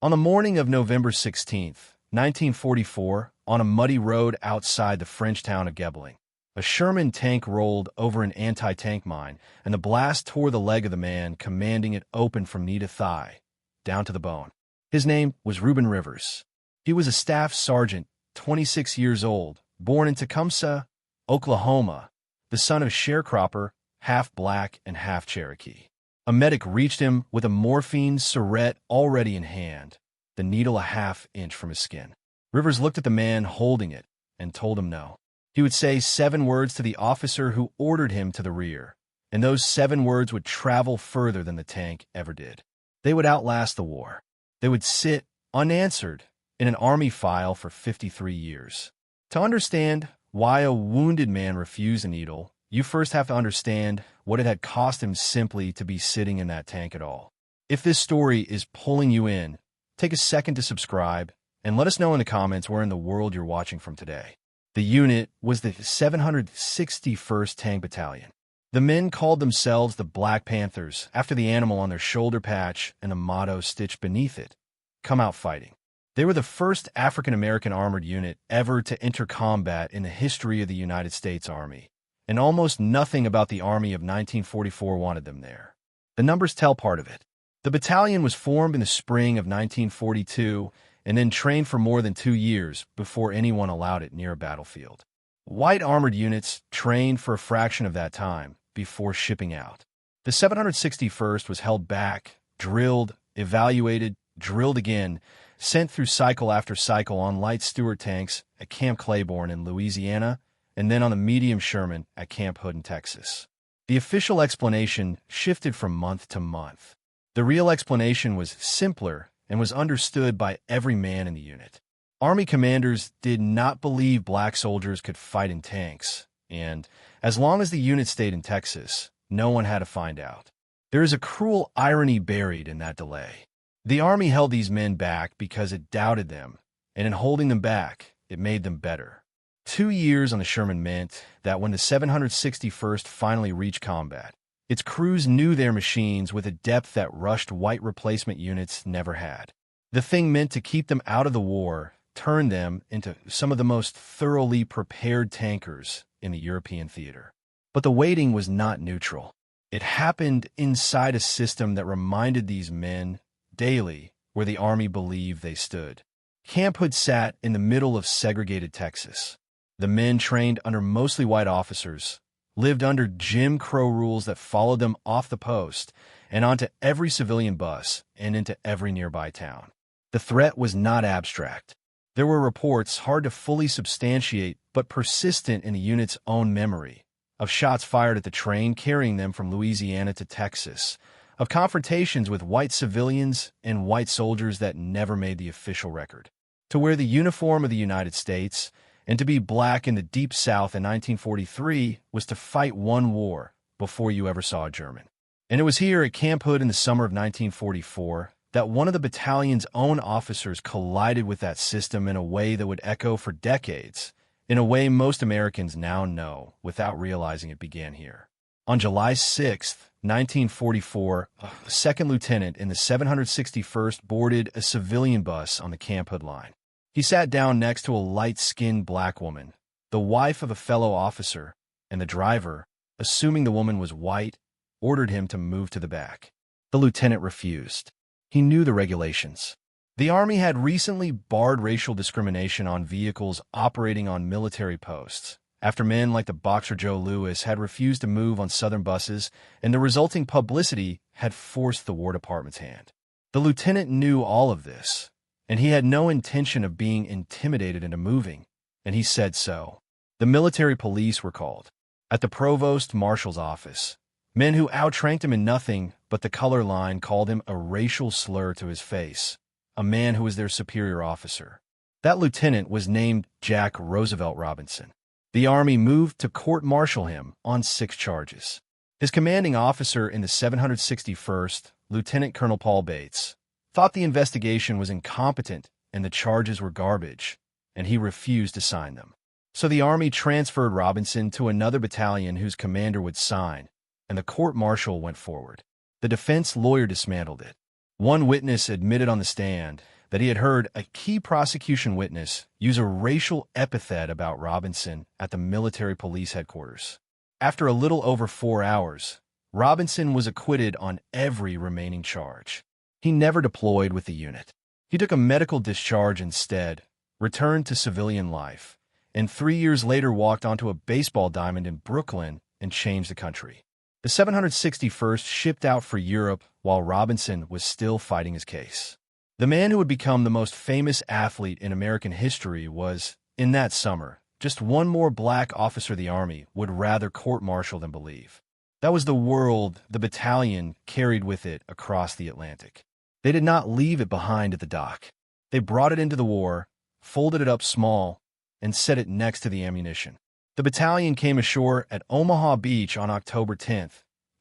On the morning of November 16th, 1944, on a muddy road outside the French town of Gebling, a Sherman tank rolled over an anti-tank mine, and the blast tore the leg of the man commanding it open from knee to thigh, down to the bone. His name was Reuben Rivers. He was a staff sergeant, 26 years old, born in Tecumseh, Oklahoma, the son of a sharecropper, half black and half Cherokee. A medic reached him with a morphine syringe already in hand, the needle a half-inch from his skin. Rivers looked at the man holding it and told him no. He would say 7 words to the officer who ordered him to the rear, and those 7 words would travel further than the tank ever did. They would outlast the war. They would sit unanswered in an army file for 53 years. To understand why a wounded man refused a needle, you first have to understand what it had cost him simply to be sitting in that tank at all. If this story is pulling you in, take a second to subscribe and let us know in the comments where in the world you're watching from today. The unit was the 761st Tank Battalion. The men called themselves the Black Panthers after the animal on their shoulder patch and the motto stitched beneath it, "Come out fighting." They were the first African-American armored unit ever to enter combat in the history of the United States Army, and almost nothing about the Army of 1944 wanted them there. The numbers tell part of it. The battalion was formed in the spring of 1942 and then trained for more than 2 years before anyone allowed it near a battlefield. White armored units trained for a fraction of that time before shipping out. The 761st was held back, drilled, evaluated, drilled again, sent through cycle after cycle on light Stuart tanks at Camp Claiborne in Louisiana, and then on the medium Sherman at Camp Hood in Texas. The official explanation shifted from month to month. The real explanation was simpler and was understood by every man in the unit. Army commanders did not believe black soldiers could fight in tanks, and as long as the unit stayed in Texas, no one had to find out. There is a cruel irony buried in that delay. The Army held these men back because it doubted them, and in holding them back, it made them better. 2 years on the Sherman meant that when the 761st finally reached combat, its crews knew their machines with a depth that rushed white replacement units never had. The thing meant to keep them out of the war, turned them into some of the most thoroughly prepared tankers in the European theater. But the waiting was not neutral. It happened inside a system that reminded these men daily where the Army believed they stood. Camp Hood sat in the middle of segregated Texas. The men trained under mostly white officers, lived under Jim Crow rules that followed them off the post and onto every civilian bus and into every nearby town. The threat was not abstract. There were reports, hard to fully substantiate but persistent in the unit's own memory, of shots fired at the train carrying them from Louisiana to Texas, of confrontations with white civilians and white soldiers that never made the official record. To wear the uniform of the United States and to be black in the Deep South in 1943 was to fight one war before you ever saw a German. And it was here at Camp Hood in the summer of 1944 that one of the battalion's own officers collided with that system in a way that would echo for decades, in a way most Americans now know without realizing it began here. On July 6, 1944, a second lieutenant in the 761st boarded a civilian bus on the Camp Hood line. He sat down next to a light-skinned black woman, the wife of a fellow officer, and the driver, assuming the woman was white, ordered him to move to the back. The lieutenant refused. He knew the regulations. The Army had recently barred racial discrimination on vehicles operating on military posts, after men like the Boxer Joe Louis had refused to move on Southern buses, and the resulting publicity had forced the War Department's hand. The lieutenant knew all of this, and he had no intention of being intimidated into moving, and he said so. The military police were called. At the provost marshal's office, men who outranked him in nothing but the color line called him a racial slur to his face, a man who was their superior officer. That lieutenant was named Jack Roosevelt Robinson. The Army moved to court-martial him on 6 charges. His commanding officer in the 761st, Lieutenant Colonel Paul Bates, thought the investigation was incompetent and the charges were garbage, and he refused to sign them. So the Army transferred Robinson to another battalion whose commander would sign, and the court-martial went forward. The defense lawyer dismantled it. One witness admitted on the stand that he had heard a key prosecution witness use a racial epithet about Robinson at the military police headquarters. After a little over 4 hours, Robinson was acquitted on every remaining charge. He never deployed with the unit. He took a medical discharge instead, returned to civilian life, and 3 years later walked onto a baseball diamond in Brooklyn and changed the country. The 761st shipped out for Europe while Robinson was still fighting his case. The man who would become the most famous athlete in American history was, in that summer, just one more black officer the Army would rather court-martial than believe. That was the world the battalion carried with it across the Atlantic. They did not leave it behind at the dock. They brought it into the war, folded it up small, and set it next to the ammunition. The battalion came ashore at Omaha Beach on October 10,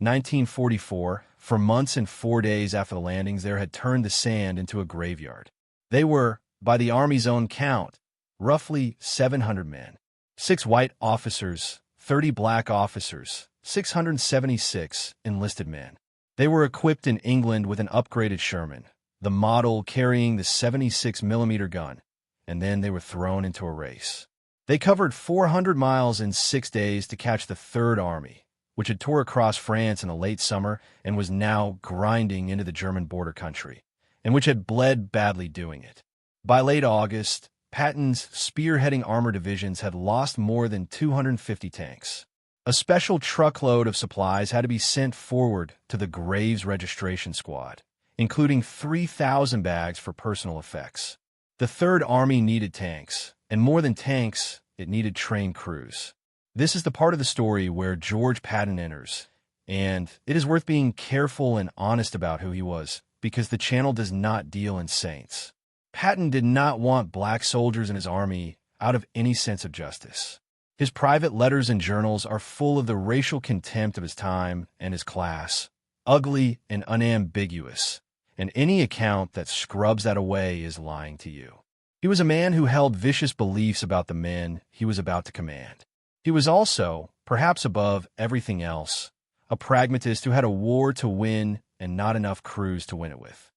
1944. For months and 4 days after the landings, there had turned the sand into a graveyard. They were, by the Army's own count, roughly 700 men. 6 white officers, 30 black officers, 676 enlisted men. They were equipped in England with an upgraded Sherman, the model carrying the 76mm gun, and then they were thrown into a race. They covered 400 miles in 6 days to catch the Third Army, which had tore across France in the late summer and was now grinding into the German border country, and which had bled badly doing it. By late August, Patton's spearheading armor divisions had lost more than 250 tanks. A special truckload of supplies had to be sent forward to the Graves Registration Squad, including 3,000 bags for personal effects. The Third Army needed tanks, and more than tanks, it needed trained crews. This is the part of the story where George Patton enters, and it is worth being careful and honest about who he was, because the channel does not deal in saints. Patton did not want black soldiers in his army out of any sense of justice. His private letters and journals are full of the racial contempt of his time and his class, ugly and unambiguous, and any account that scrubs that away is lying to you. He was a man who held vicious beliefs about the men he was about to command. He was also, perhaps above everything else, a pragmatist who had a war to win and not enough crews to win it with.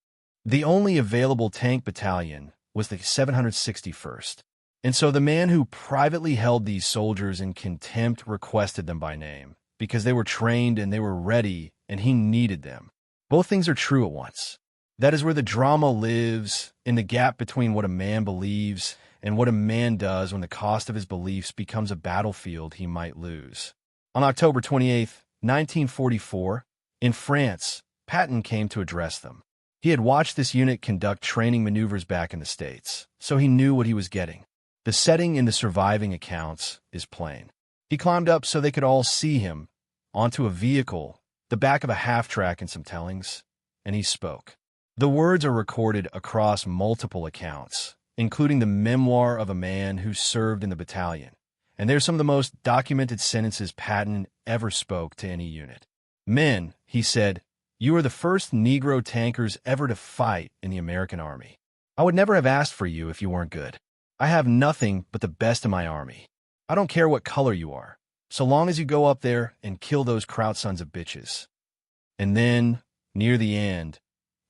The only available tank battalion was the 761st, and so the man who privately held these soldiers in contempt requested them by name, because they were trained and they were ready, and he needed them. Both things are true at once. That is where the drama lives, in the gap between what a man believes and what a man does when the cost of his beliefs becomes a battlefield he might lose. On October 28, 1944, in France, Patton came to address them. He had watched this unit conduct training maneuvers back in the States, so he knew what he was getting. The setting in the surviving accounts is plain. He climbed up so they could all see him, onto a vehicle, the back of a half-track and some tellings, and he spoke. The words are recorded across multiple accounts, including the memoir of a man who served in the battalion, and they're some of the most documented sentences Patton ever spoke to any unit. "Men," he said, "you are the first Negro tankers ever to fight in the American Army. I would never have asked for you if you weren't good. I have nothing but the best in my army. I don't care what color you are, so long as you go up there and kill those Kraut sons of bitches." And then, near the end,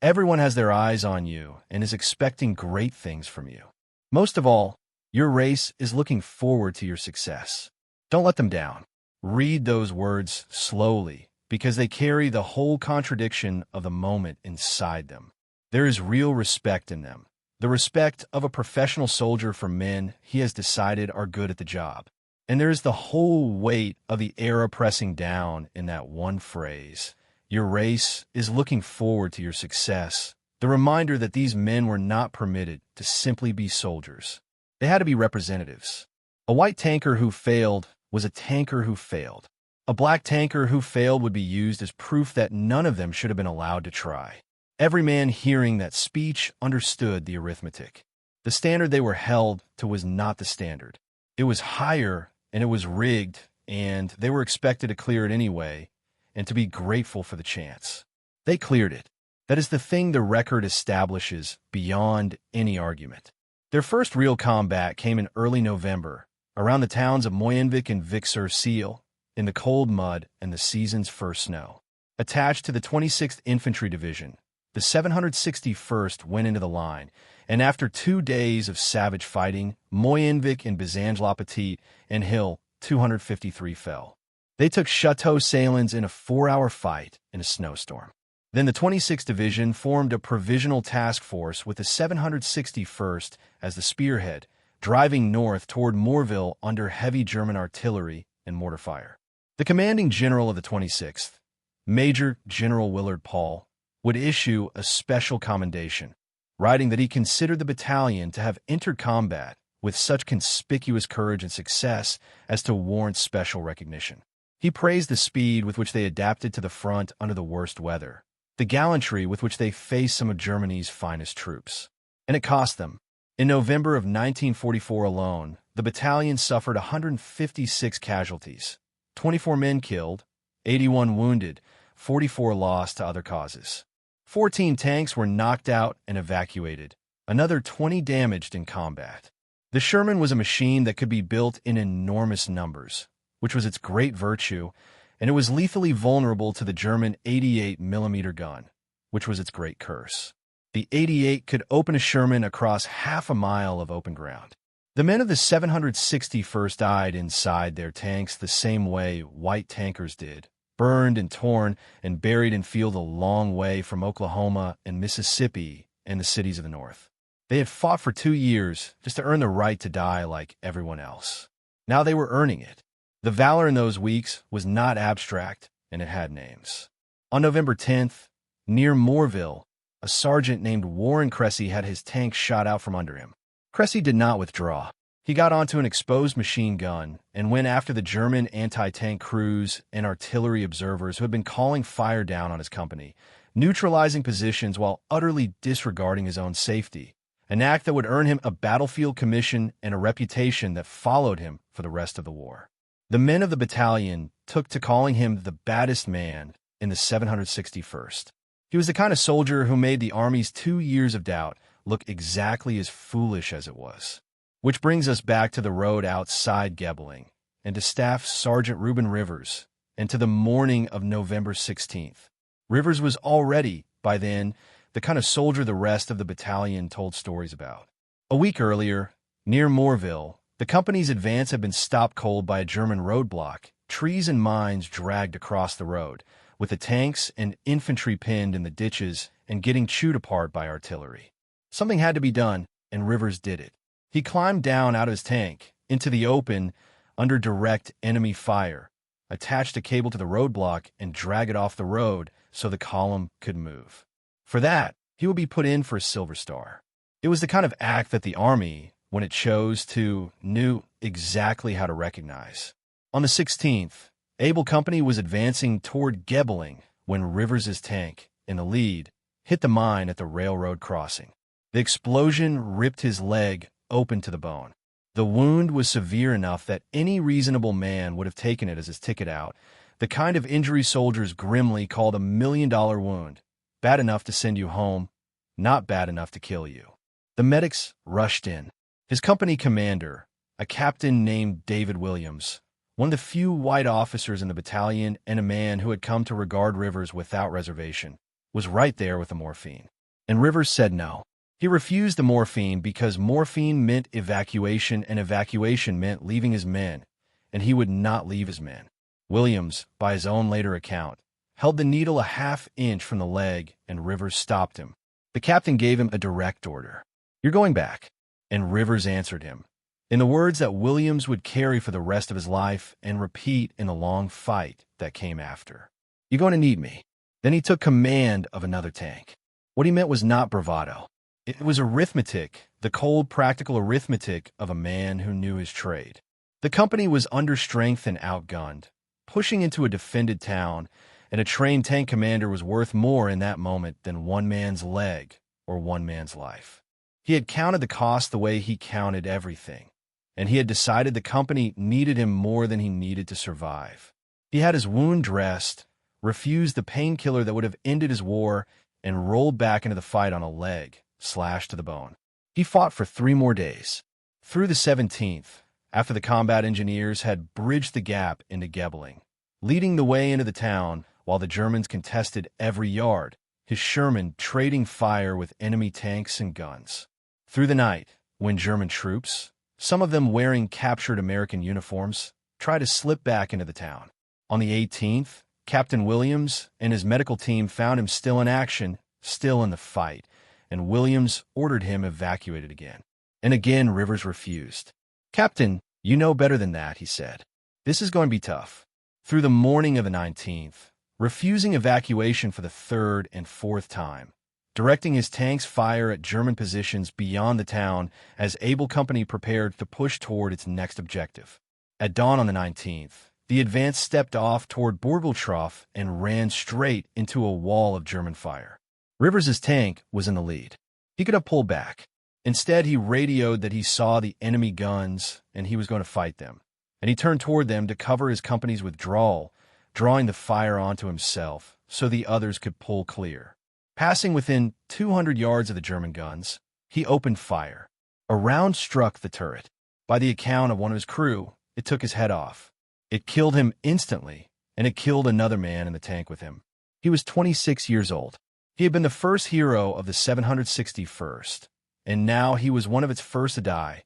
everyone has their eyes on you and is expecting great things from you. Most of all, your race is looking forward to your success. Don't let them down. Read those words slowly, because they carry the whole contradiction of the moment inside them. There is real respect in them, the respect of a professional soldier for men he has decided are good at the job. And there is the whole weight of the era pressing down in that one phrase. Your race is looking forward to your success. The reminder that these men were not permitted to simply be soldiers. They had to be representatives. A white tanker who failed was a tanker who failed. A black tanker who failed would be used as proof that none of them should have been allowed to try. Every man hearing that speech understood the arithmetic. The standard they were held to was not the standard. It was higher, and it was rigged, and they were expected to clear it anyway, and to be grateful for the chance. They cleared it. That is the thing the record establishes beyond any argument. Their first real combat came in early November, around the towns of Moyenvik and Vic-sur-Seille, in the cold mud and the season's first snow. Attached to the 26th Infantry Division, the 761st went into the line, and after 2 days of savage fighting, Moyenvik and Bazange-la-Petite and Hill, 253 fell. They took Chateau Salins in a 4-hour fight in a snowstorm. Then the 26th Division formed a provisional task force with the 761st as the spearhead, driving north toward Morville under heavy German artillery and mortar fire. The commanding general of the 26th, Major General Willard Paul, would issue a special commendation, writing that he considered the battalion to have entered combat with such conspicuous courage and success as to warrant special recognition. He praised the speed with which they adapted to the front under the worst weather, the gallantry with which they faced some of Germany's finest troops. And it cost them. In November of 1944 alone, the battalion suffered 156 casualties, 24 men killed, 81 wounded, 44 lost to other causes. 14 tanks were knocked out and evacuated, another 20 damaged in combat. The Sherman was a machine that could be built in enormous numbers, which was its great virtue, and it was lethally vulnerable to the German 88mm gun, which was its great curse. The 88 could open a Sherman across half a mile of open ground. The men of the 761st died inside their tanks the same way white tankers did, burned and torn and buried in field a long way from Oklahoma and Mississippi and the cities of the North. They had fought for 2 years just to earn the right to die like everyone else. Now they were earning it. The valor in those weeks was not abstract, and it had names. On November 10th, near Morville, a sergeant named Warren Cressy had his tank shot out from under him. Cressy did not withdraw. He got onto an exposed machine gun and went after the German anti-tank crews and artillery observers who had been calling fire down on his company, neutralizing positions while utterly disregarding his own safety, an act that would earn him a battlefield commission and a reputation that followed him for the rest of the war. The men of the battalion took to calling him the baddest man in the 761st. He was the kind of soldier who made the Army's 2 years of doubt look exactly as foolish as it was. Which brings us back to the road outside Gebling, and to Staff Sergeant Reuben Rivers, and to the morning of November 16th. Rivers was already, by then, the kind of soldier the rest of the battalion told stories about. A week earlier, near Morville, the company's advance had been stopped cold by a German roadblock, trees and mines dragged across the road, with the tanks and infantry pinned in the ditches and getting chewed apart by artillery. Something had to be done, and Rivers did it. He climbed down out of his tank, into the open, under direct enemy fire, attached a cable to the roadblock, and dragged it off the road so the column could move. For that, he would be put in for a Silver Star. It was the kind of act that the Army, when it chose to, knew exactly how to recognize. On the 16th, Able Company was advancing toward Gebling when Rivers' tank, in the lead, hit the mine at the railroad crossing. The explosion ripped his leg open to the bone. The wound was severe enough that any reasonable man would have taken it as his ticket out, the kind of injury soldiers grimly called $1 million wound, bad enough to send you home, not bad enough to kill you. The medics rushed in. His company commander, a captain named David Williams, one of the few white officers in the battalion and a man who had come to regard Rivers without reservation, was right there with the morphine. And Rivers said no. He refused the morphine because morphine meant evacuation and evacuation meant leaving his men, and he would not leave his men. Williams, by his own later account, held the needle a half-inch from the leg, and Rivers stopped him. The captain gave him a direct order. "You're going back." And Rivers answered him, in the words that Williams would carry for the rest of his life and repeat in the long fight that came after. "You're going to need me." Then he took command of another tank. What he meant was not bravado. It was arithmetic, the cold, practical arithmetic of a man who knew his trade. The company was understrength and outgunned, pushing into a defended town, and a trained tank commander was worth more in that moment than one man's leg or one man's life. He had counted the cost the way he counted everything, and he had decided the company needed him more than he needed to survive. He had his wound dressed, refused the painkiller that would have ended his war, and rolled back into the fight on a leg, slashed to the bone. He fought for 3 more days. Through the 17th, after the combat engineers had bridged the gap into Gebling, leading the way into the town while the Germans contested every yard, his Sherman trading fire with enemy tanks and guns. Through the night, when German troops, some of them wearing captured American uniforms, tried to slip back into the town. On the 18th, Captain Williams and his medical team found him still in action, still in the fight, and Williams ordered him evacuated again. And again Rivers refused. "Captain, you know better than that," he said. "This is going to be tough." Through the morning of the 19th, refusing evacuation for the third and fourth time, directing his tanks' fire at German positions beyond the town as Able Company prepared to push toward its next objective. At dawn on the 19th, the advance stepped off toward Borgeltroff and ran straight into a wall of German fire. Rivers's tank was in the lead. He could have pulled back. Instead, he radioed that he saw the enemy guns and he was going to fight them. And he turned toward them to cover his company's withdrawal, drawing the fire onto himself so the others could pull clear. Passing within 200 yards of the German guns, he opened fire. A round struck the turret. By the account of one of his crew, it took his head off. It killed him instantly, and it killed another man in the tank with him. He was 26 years old. He had been the first hero of the 761st, and now he was one of its first to die,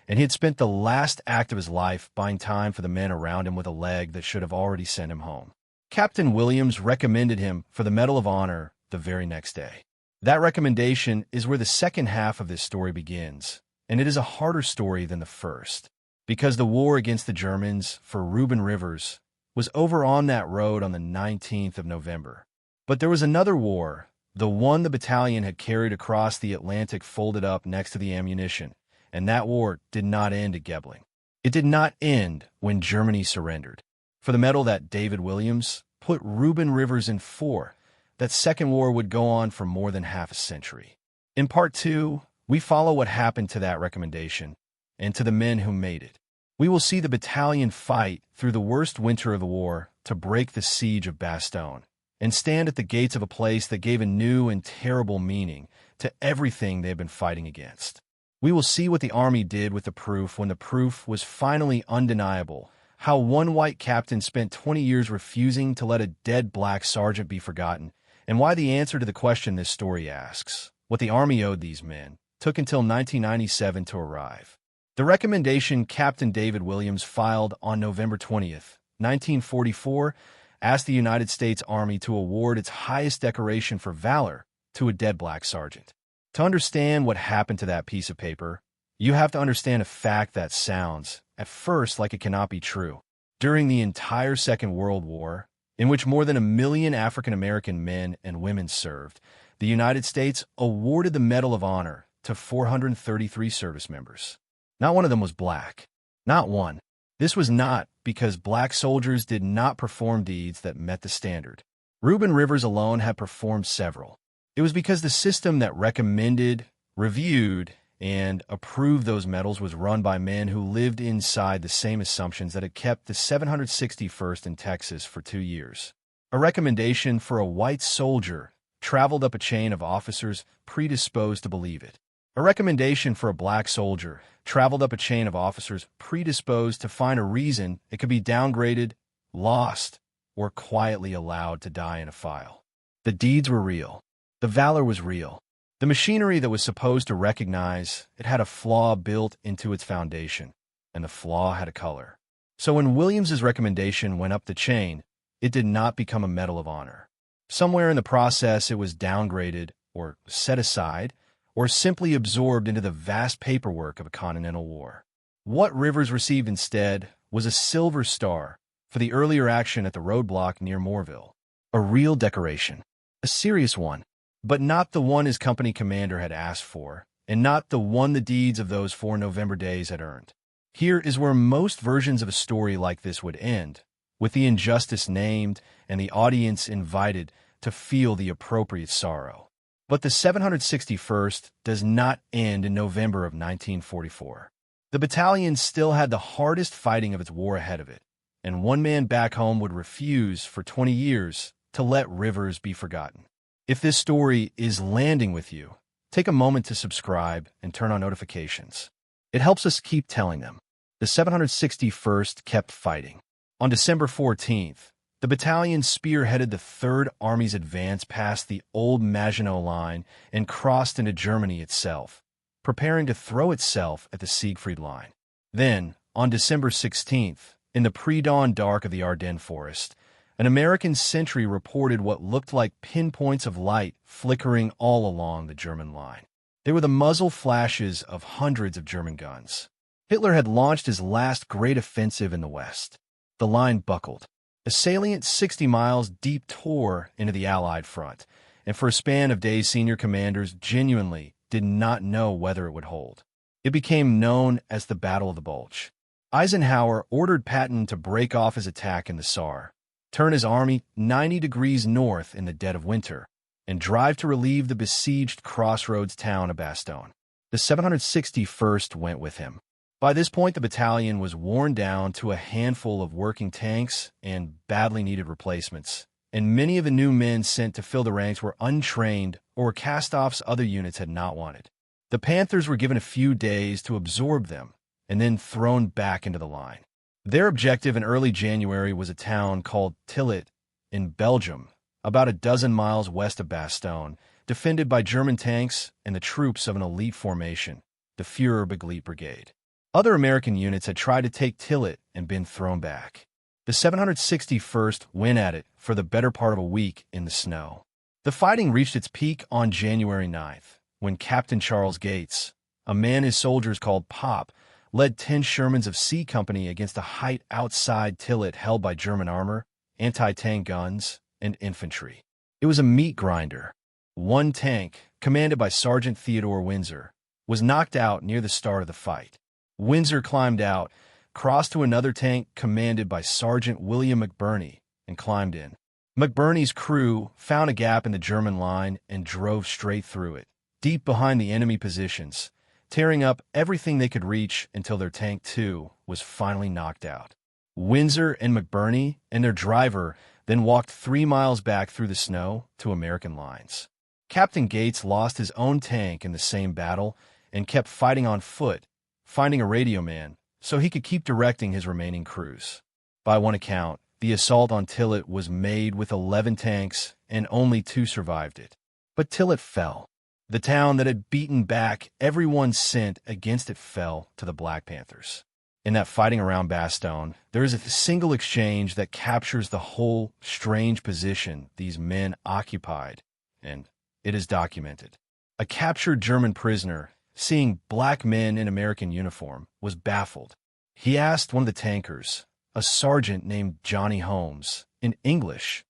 and he had spent the last act of his life buying time for the men around him with a leg that should have already sent him home. Captain Williams recommended him for the Medal of Honor the very next day. That recommendation is where the second half of this story begins, and it is a harder story than the first. Because the war against the Germans for Reuben Rivers was over on that road on the 19th of November. But there was another war, the one the battalion had carried across the Atlantic folded up next to the ammunition, and that war did not end at Gebling. It did not end when Germany surrendered. For the medal that David Williams put Reuben Rivers in for, that second war would go on for more than half a century. In Part 2, we follow what happened to that recommendation and to the men who made it. We will see the battalion fight through the worst winter of the war to break the siege of Bastogne and stand at the gates of a place that gave a new and terrible meaning to everything they had been fighting against. We will see what the Army did with the proof when the proof was finally undeniable, how one white captain spent 20 years refusing to let a dead black sergeant be forgotten, and why the answer to the question this story asks, what the Army owed these men, took until 1997 to arrive. The recommendation Captain David Williams filed on November 20th, 1944, asked the United States Army to award its highest decoration for valor to a dead black sergeant. To understand what happened to that piece of paper, you have to understand a fact that sounds, at first, like it cannot be true. During the entire Second World War, in which more than 1 million African-American men and women served, the United States awarded the Medal of Honor to 433 service members. Not one of them was black. Not one. This was not because black soldiers did not perform deeds that met the standard. Reuben Rivers alone had performed several. It was because the system that recommended, reviewed, and approved those medals was run by men who lived inside the same assumptions that had kept the 761st in Texas for 2 years. A recommendation for a white soldier traveled up a chain of officers predisposed to believe it. A recommendation for a black soldier traveled up a chain of officers predisposed to find a reason it could be downgraded, lost, or quietly allowed to die in a file. The deeds were real. The valor was real. The machinery that was supposed to recognize it had a flaw built into its foundation, and the flaw had a color. So when Williams's recommendation went up the chain, it did not become a Medal of Honor. Somewhere in the process, it was downgraded or set aside, or simply absorbed into the vast paperwork of a continental war. What Rivers received instead was a Silver Star for the earlier action at the roadblock near Moreville. A real decoration. A serious one, but not the one his company commander had asked for, and not the one the deeds of those 4 November days had earned. Here is where most versions of a story like this would end, with the injustice named and the audience invited to feel the appropriate sorrow. But the 761st does not end in November of 1944. The battalion still had the hardest fighting of its war ahead of it, and one man back home would refuse for 20 years to let Rivers be forgotten. If this story is landing with you, take a moment to subscribe and turn on notifications. It helps us keep telling them. The 761st kept fighting. On December 14th, The battalion spearheaded the Third Army's advance past the old Maginot Line and crossed into Germany itself, preparing to throw itself at the Siegfried Line. Then, on December 16th, in the pre-dawn dark of the Ardennes forest, an American sentry reported what looked like pinpoints of light flickering all along the German line. They were the muzzle flashes of hundreds of German guns. Hitler had launched his last great offensive in the West. The line buckled. A salient 60 miles deep tore into the Allied front, and for a span of days senior commanders genuinely did not know whether it would hold. It became known as the Battle of the Bulge. Eisenhower ordered Patton to break off his attack in the Saar, turn his army 90 degrees north in the dead of winter, and drive to relieve the besieged crossroads town of Bastogne. The 761st went with him. By this point, the battalion was worn down to a handful of working tanks and badly needed replacements, and many of the new men sent to fill the ranks were untrained or cast-offs other units had not wanted. The Panthers were given a few days to absorb them and then thrown back into the line. Their objective in early January was a town called Tillet in Belgium, about a dozen miles west of Bastogne, defended by German tanks and the troops of an elite formation, the Führerbegleiter Brigade. Other American units had tried to take Tillet and been thrown back. The 761st went at it for the better part of a week in the snow. The fighting reached its peak on January 9th, when Captain Charles Gates, a man his soldiers called Pop, led 10 Shermans of C Company against a height outside Tillet held by German armor, anti-tank guns, and infantry. It was a meat grinder. One tank, commanded by Sergeant Theodore Windsor, was knocked out near the start of the fight. Windsor climbed out, crossed to another tank commanded by Sergeant William McBurney, and climbed in. McBurney's crew found a gap in the German line and drove straight through it, deep behind the enemy positions, tearing up everything they could reach until their tank, too, was finally knocked out. Windsor and McBurney and their driver then walked 3 miles back through the snow to American lines. Captain Gates lost his own tank in the same battle and kept fighting on foot, finding a radio man so he could keep directing his remaining crews. By one account, the assault on Tillet was made with 11 tanks and only 2 survived it. But Tillet fell. The town that had beaten back everyone sent against it fell to the Black Panthers. In that fighting around Bastogne, there is a single exchange that captures the whole strange position these men occupied, and it is documented. A captured German prisoner, seeing black men in American uniform, was baffled. He asked one of the tankers, a sergeant named Johnny Holmes, in English,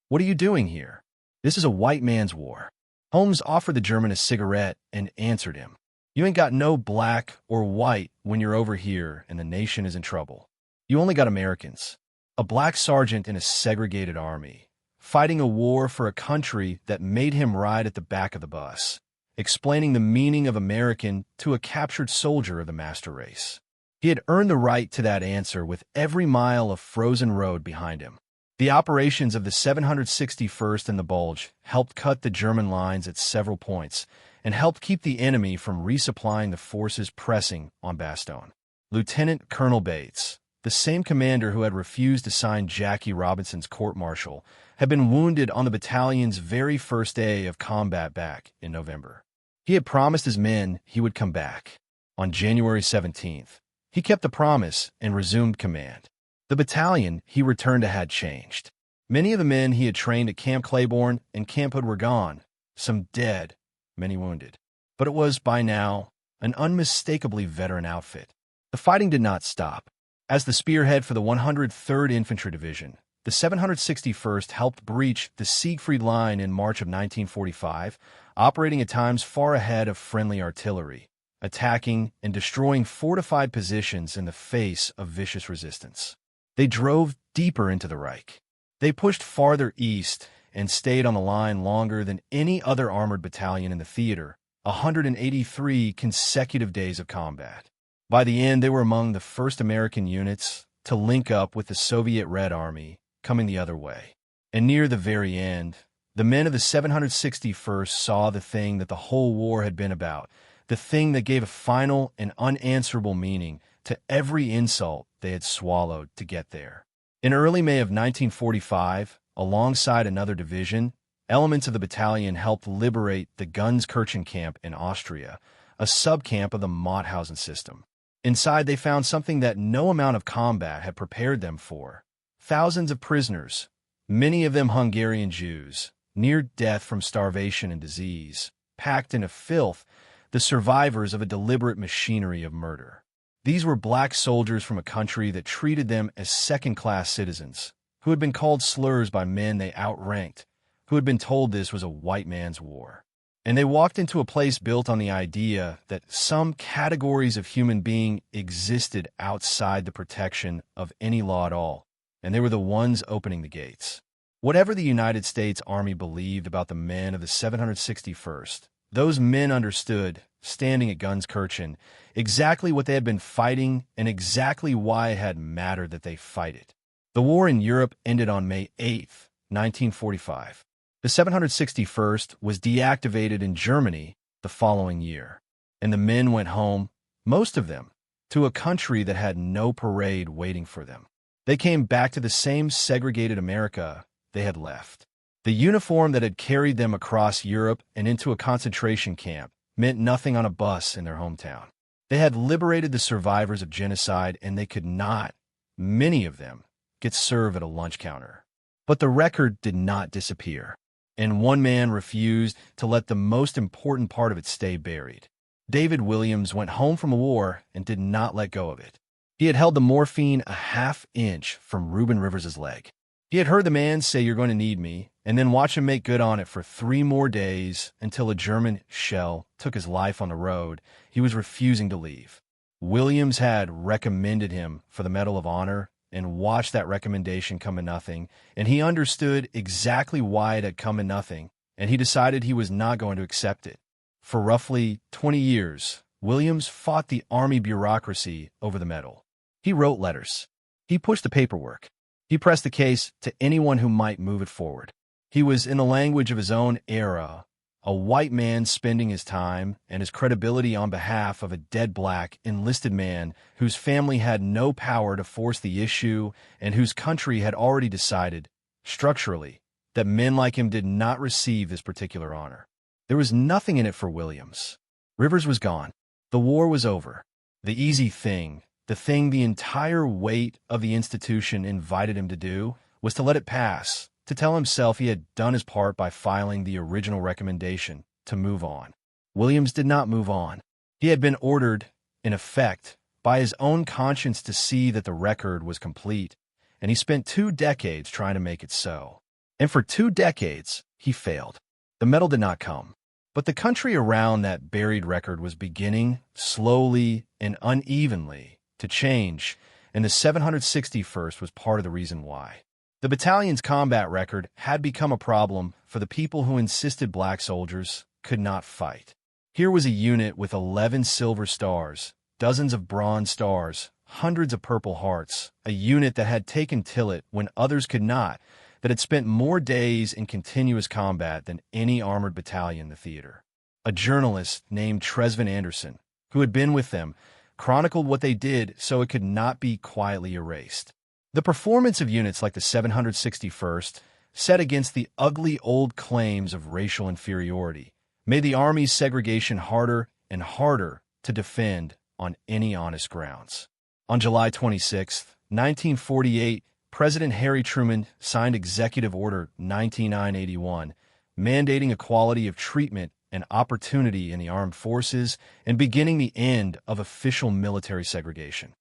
"What are you doing here? This is a white man's war." Holmes offered the German a cigarette and answered him, "You ain't got no black or white when you're over here and the nation is in trouble. You only got Americans." A black sergeant in a segregated army, fighting a war for a country that made him ride at the back of the bus, explaining the meaning of American to a captured soldier of the master race. He had earned the right to that answer with every mile of frozen road behind him. The operations of the 761st and the Bulge helped cut the German lines at several points and helped keep the enemy from resupplying the forces pressing on Bastogne. Lieutenant Colonel Bates, the same commander who had refused to sign Jackie Robinson's court-martial, had been wounded on the battalion's very first day of combat back in November. He had promised his men he would come back. On January 17th, he kept the promise and resumed command. The battalion he returned to had changed. Many of the men he had trained at Camp Claiborne and Camp Hood were gone, some dead, many wounded. But it was, by now, an unmistakably veteran outfit. The fighting did not stop. As the spearhead for the 103rd Infantry Division, the 761st helped breach the Siegfried Line in March of 1945, operating at times far ahead of friendly artillery, attacking and destroying fortified positions in the face of vicious resistance. They drove deeper into the Reich. They pushed farther east and stayed on the line longer than any other armored battalion in the theater, 183 consecutive days of combat. By the end, they were among the first American units to link up with the Soviet Red Army coming the other way. And near the very end, the men of the 761st saw the thing that the whole war had been about, the thing that gave a final and unanswerable meaning to every insult they had swallowed to get there. In early May of 1945, alongside another division, elements of the battalion helped liberate the Gunskirchen camp in Austria, a subcamp of the Mauthausen system. Inside, they found something that no amount of combat had prepared them for. Thousands of prisoners, many of them Hungarian Jews, near death from starvation and disease, packed in a filth, the survivors of a deliberate machinery of murder. These were black soldiers from a country that treated them as second-class citizens, who had been called slurs by men they outranked, who had been told this was a white man's war. And they walked into a place built on the idea that some categories of human being existed outside the protection of any law at all, and they were the ones opening the gates. Whatever the United States Army believed about the men of the 761st, those men understood, standing at Gunskirchen, exactly what they had been fighting and exactly why it had mattered that they fight it. The war in Europe ended on May 8, 1945. The 761st was deactivated in Germany the following year, and the men went home, most of them, to a country that had no parade waiting for them. They came back to the same segregated America they had left. The uniform that had carried them across Europe and into a concentration camp meant nothing on a bus in their hometown. They had liberated the survivors of genocide, and they could not, many of them, get served at a lunch counter. But the record did not disappear, and one man refused to let the most important part of it stay buried. David Williams went home from a war and did not let go of it. He had held the morphine a half-inch from Reuben Rivers' leg. He had heard the man say, "You're going to need me," and then watch him make good on it for 3 more days until a German shell took his life on the road. He was refusing to leave. Williams had recommended him for the Medal of Honor and watched that recommendation come to nothing, and he understood exactly why it had come to nothing, and he decided he was not going to accept it. For roughly 20 years, Williams fought the Army bureaucracy over the medal. He wrote letters. He pushed the paperwork. He pressed the case to anyone who might move it forward. He was, in the language of his own era, a white man spending his time and his credibility on behalf of a dead black enlisted man whose family had no power to force the issue and whose country had already decided, structurally, that men like him did not receive this particular honor. There was nothing in it for Williams. Rivers was gone. The war was over. The easy thing, the thing the entire weight of the institution invited him to do, was to let it pass, to tell himself he had done his part by filing the original recommendation, to move on. Williams did not move on. He had been ordered, in effect, by his own conscience to see that the record was complete, and he spent 2 decades trying to make it so. And for 2 decades, he failed. The medal did not come. But the country around that buried record was beginning, slowly and unevenly, to change, and the 761st was part of the reason why. The battalion's combat record had become a problem for the people who insisted black soldiers could not fight. Here was a unit with 11 silver stars, dozens of bronze stars, hundreds of purple hearts, a unit that had taken Tillit when others could not, that had spent more days in continuous combat than any armored battalion in the theater. A journalist named Tresvin Anderson, who had been with them, chronicled what they did so it could not be quietly erased. The performance of units like the 761st, set against the ugly old claims of racial inferiority, made the Army's segregation harder and harder to defend on any honest grounds. On July 26, 1948, President Harry Truman signed Executive Order 19981, mandating equality of treatment and opportunity in the armed forces and beginning the end of official military segregation.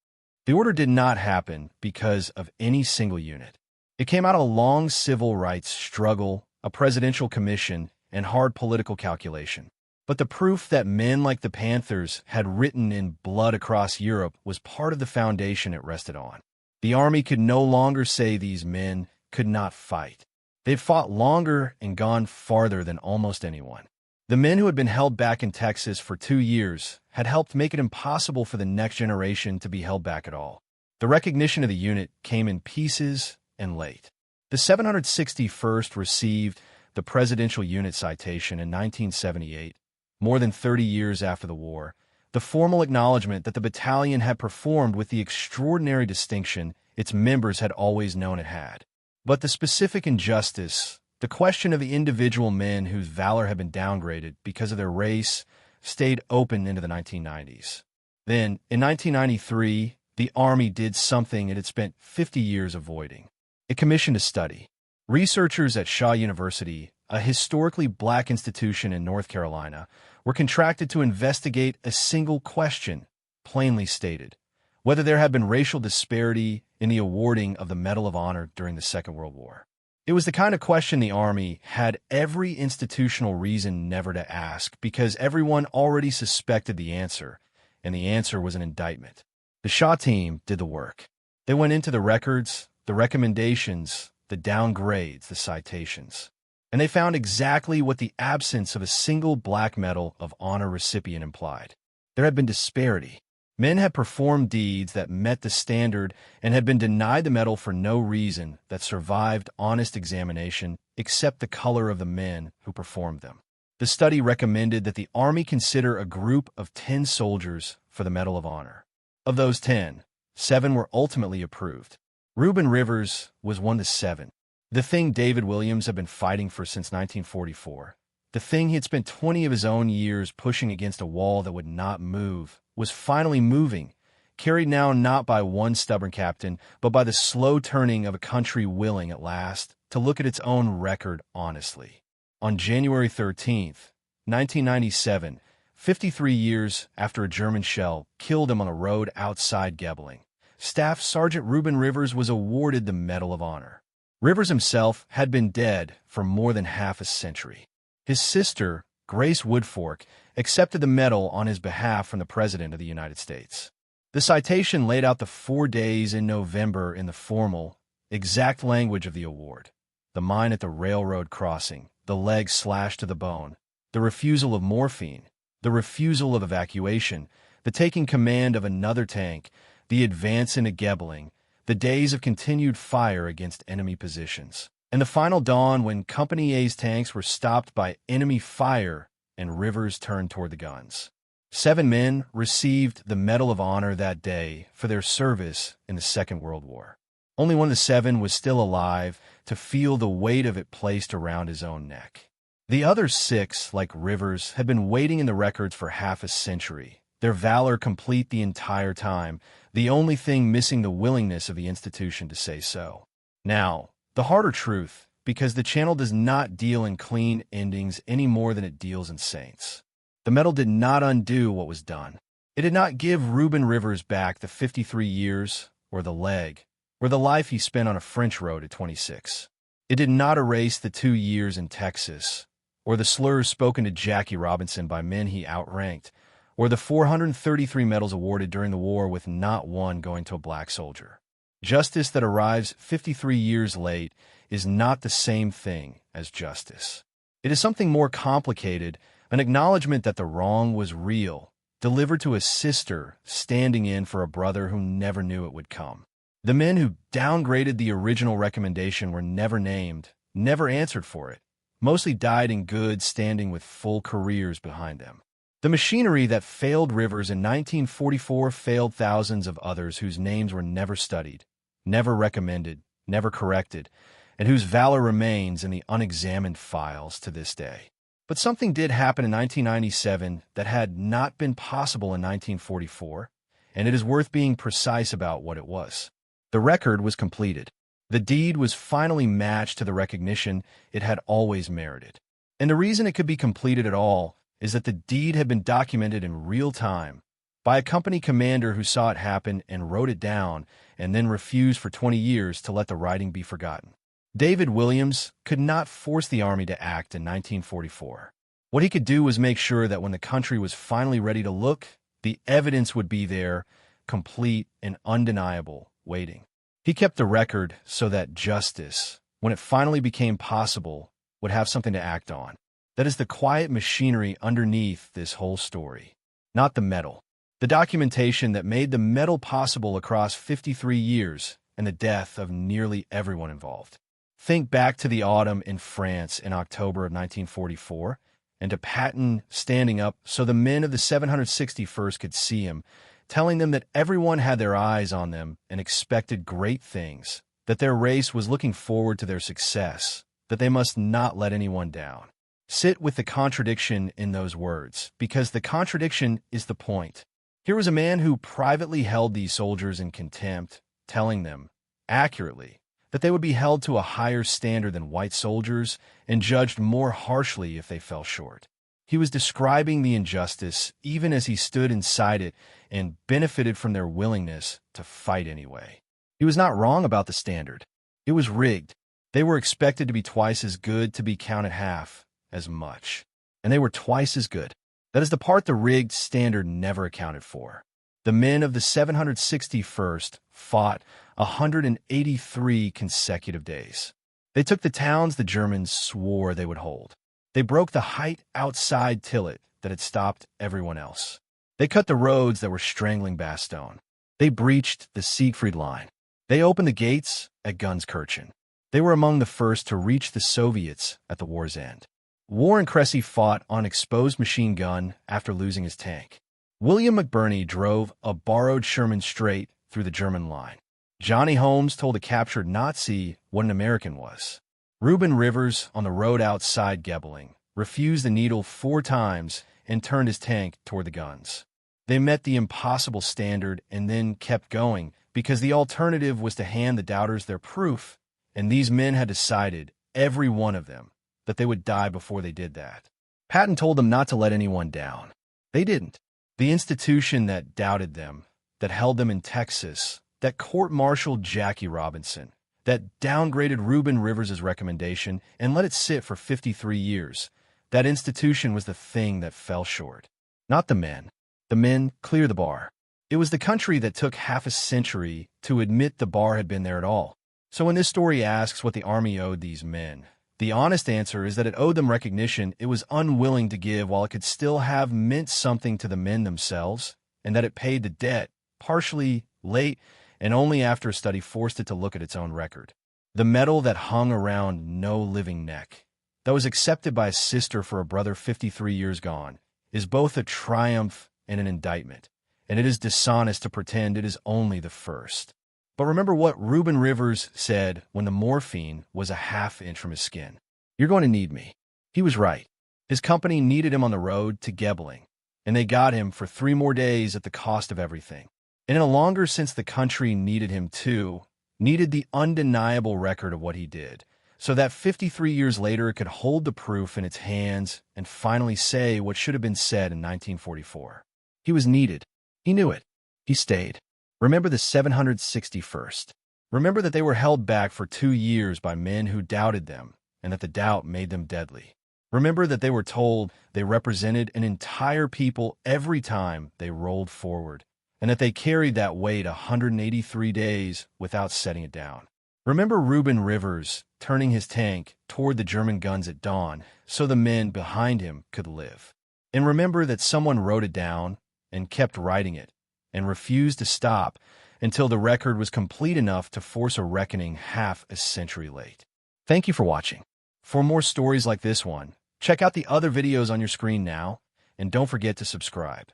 The order did not happen because of any single unit. It came out of a long civil rights struggle, a presidential commission, and hard political calculation. But the proof that men like the Panthers had written in blood across Europe was part of the foundation it rested on. The Army could no longer say these men could not fight. They'd fought longer and gone farther than almost anyone. The men who had been held back in Texas for 2 years had helped make it impossible for the next generation to be held back at all. The recognition of the unit came in pieces and late. The 761st received the Presidential Unit Citation in 1978, more than 30 years after the war, the formal acknowledgement that the battalion had performed with the extraordinary distinction its members had always known it had. But the specific injustice, the question of the individual men whose valor had been downgraded because of their race, stayed open into the 1990s. Then, in 1993, the Army did something it had spent 50 years avoiding. It commissioned a study. Researchers at Shaw University, a historically black institution in North Carolina, were contracted to investigate a single question, plainly stated: whether there had been racial disparity in the awarding of the Medal of Honor during the Second World War. It was the kind of question the Army had every institutional reason never to ask, because everyone already suspected the answer, and the answer was an indictment. The Shaw team did the work. They went into the records, the recommendations, the downgrades, the citations, and they found exactly what the absence of a single black Medal of Honor recipient implied. There had been disparity. Men had performed deeds that met the standard and had been denied the medal for no reason that survived honest examination except the color of the men who performed them. The study recommended that the Army consider a group of 10 soldiers for the Medal of Honor. Of those 10, 7 were ultimately approved. Reuben Rivers was one of the 7. The thing David Williams had been fighting for since 1944, the thing he had spent 20 of his own years pushing against a wall that would not move, was finally moving, carried now not by one stubborn captain, but by the slow turning of a country willing at last to look at its own record honestly. On January 13th, 1997, 53 years after a German shell killed him on a road outside Gebling, Staff Sergeant Reuben Rivers was awarded the Medal of Honor. Rivers himself had been dead for more than half a century. His sister, Grace Woodfork, accepted the medal on his behalf from the President of the United States. The citation laid out the 4 days in November in the formal, exact language of the award: the mine at the railroad crossing, the leg slashed to the bone, the refusal of morphine, the refusal of evacuation, the taking command of another tank, the advance into Gebling, the days of continued fire against enemy positions, and the final dawn when Company A's tanks were stopped by enemy fire and Rivers turned toward the guns. 7 men received the Medal of Honor that day for their service in the Second World War. Only one of the 7 was still alive to feel the weight of it placed around his own neck. The other 6, like Rivers, had been waiting in the records for half a century, their valor complete the entire time, the only thing missing the willingness of the institution to say so. Now, the harder truth, because the channel does not deal in clean endings any more than it deals in saints. The medal did not undo what was done. It did not give Reuben Rivers back the 53 years, or the leg, or the life he spent on a French road at 26. It did not erase the 2 years in Texas, or the slurs spoken to Jackie Robinson by men he outranked, or the 433 medals awarded during the war with not one going to a black soldier. Justice that arrives 53 years late is not the same thing as justice. It is something more complicated, an acknowledgement that the wrong was real, delivered to a sister standing in for a brother who never knew it would come. The men who downgraded the original recommendation were never named, never answered for it, mostly died in good standing with full careers behind them. The machinery that failed Rivers in 1944 failed thousands of others whose names were never studied, never recommended, never corrected, and whose valor remains in the unexamined files to this day. But something did happen in 1997 that had not been possible in 1944, and it is worth being precise about what it was. The record was completed. The deed was finally matched to the recognition it had always merited. And the reason it could be completed at all is that the deed had been documented in real time by a company commander who saw it happen and wrote it down and then refused for 20 years to let the writing be forgotten. David Williams could not force the Army to act in 1944. What he could do was make sure that when the country was finally ready to look, the evidence would be there, complete and undeniable, waiting. He kept the record so that justice, when it finally became possible, would have something to act on. That is the quiet machinery underneath this whole story, not the medal. The documentation that made the medal possible across 53 years and the death of nearly everyone involved. Think back to the autumn in France in October of 1944, and to Patton standing up so the men of the 761st could see him, telling them that everyone had their eyes on them and expected great things, that their race was looking forward to their success, that they must not let anyone down. Sit with the contradiction in those words, because the contradiction is the point. Here was a man who privately held these soldiers in contempt, telling them, accurately, that they would be held to a higher standard than white soldiers and judged more harshly if they fell short. He was describing the injustice even as he stood inside it and benefited from their willingness to fight anyway. He was not wrong about the standard. It was rigged. They were expected to be twice as good to be counted half as much. And they were twice as good. That is the part the rigged standard never accounted for. The men of the 761st fought 183 consecutive days. They took the towns the Germans swore they would hold. They broke the height outside Tillet that had stopped everyone else. They cut the roads that were strangling Bastogne. They breached the Siegfried Line. They opened the gates at Gunskirchen. They were among the first to reach the Soviets at the war's end. Warren Cressy fought on exposed machine gun after losing his tank. William McBurney drove a borrowed Sherman straight through the German line. Johnny Holmes told a captured Nazi what an American was. Reuben Rivers, on the road outside Gebling, refused the needle 4 times and turned his tank toward the guns. They met the impossible standard and then kept going because the alternative was to hand the doubters their proof, and these men had decided, every one of them, that they would die before they did that. Patton told them not to let anyone down. They didn't. The institution that doubted them, that held them in Texas, that court-martialed Jackie Robinson, that downgraded Reuben Rivers' recommendation and let it sit for 53 years, that institution was the thing that fell short. Not the men. The men clear the bar. It was the country that took half a century to admit the bar had been there at all. So when this story asks what the Army owed these men, the honest answer is that it owed them recognition it was unwilling to give while it could still have meant something to the men themselves, and that it paid the debt, partially, late, and only after a study forced it to look at its own record. The medal that hung around no living neck, that was accepted by a sister for a brother 53 years gone, is both a triumph and an indictment, and it is dishonest to pretend it is only the first. But remember what Reuben Rivers said when the morphine was a half-inch from his skin. You're going to need me. He was right. His company needed him on the road to Gebling, and they got him for 3 more days at the cost of everything. And in a longer sense, the country needed him too, needed the undeniable record of what he did, so that 53 years later it could hold the proof in its hands and finally say what should have been said in 1944. He was needed. He knew it. He stayed. Remember the 761st. Remember that they were held back for 2 years by men who doubted them, and that the doubt made them deadly. Remember that they were told they represented an entire people every time they rolled forward, and that they carried that weight 183 days without setting it down. Remember Reuben Rivers turning his tank toward the German guns at dawn so the men behind him could live. And remember that someone wrote it down and kept writing it, and refused to stop until the record was complete enough to force a reckoning half a century late. Thank you for watching. For more stories like this one, check out the other videos on your screen now, and don't forget to subscribe.